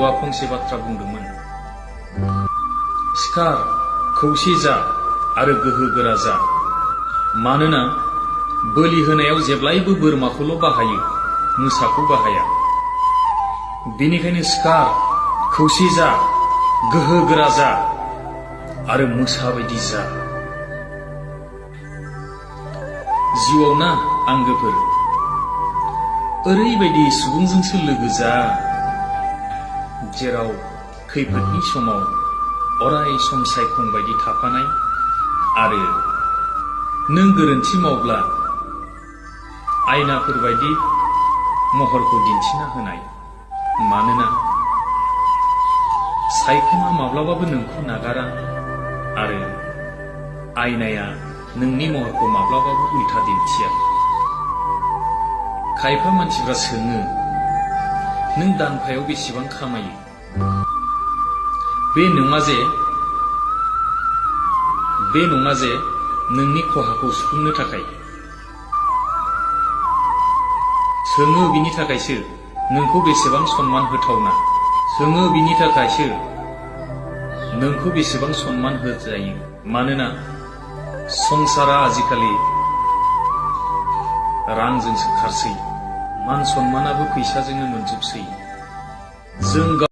फंसे बाथ्रा बुंदोंमोन, सिखार खौसे जा आरो गोहो गोरा जा। मानोना बोलि होनायाव जेब्लायबो बोरमाखौल' बाहायो, मोसाखौ बाहाया। बेनिखायनो सिखार खौसे जा, गोहो गोरा जा आरो मोसा बायदि जा। जिउआव ना आंगोफोर, ओरैबायदि सुबुंजोंसो लोगो जा जेराव खैफोदनि समाव अराय सम सायखं बायदि थाफानाय आरो नों गोरोन्थि मावब्ला आयनाफोर बायदि महरखौ दिन्थिना होनाय। मानोना सायखङा माब्लाबाबो नोंखौ नागारा आरो आयनाया नोंनि महरखौ माब्लाबाबो उल्था दिन्थिया। खायफा मानसिफ्रा सोङो, नों दानफायाव बेसेबां खामायो? बे नङा जे नोंनि खहाखौ सुफुंनो थाखाय। सोङो बिनि थाखायसो नोंखौ बेसेबां सन्मान होथावना। सोङो बिनि थाखायसो नोंखौ बेसेबां सन्मान होजायो। मानोना संसारा आजिखालि रांजोंसो खारसै, मान सन्मानाबो फैसाजोंनो मोनजोबसै। जों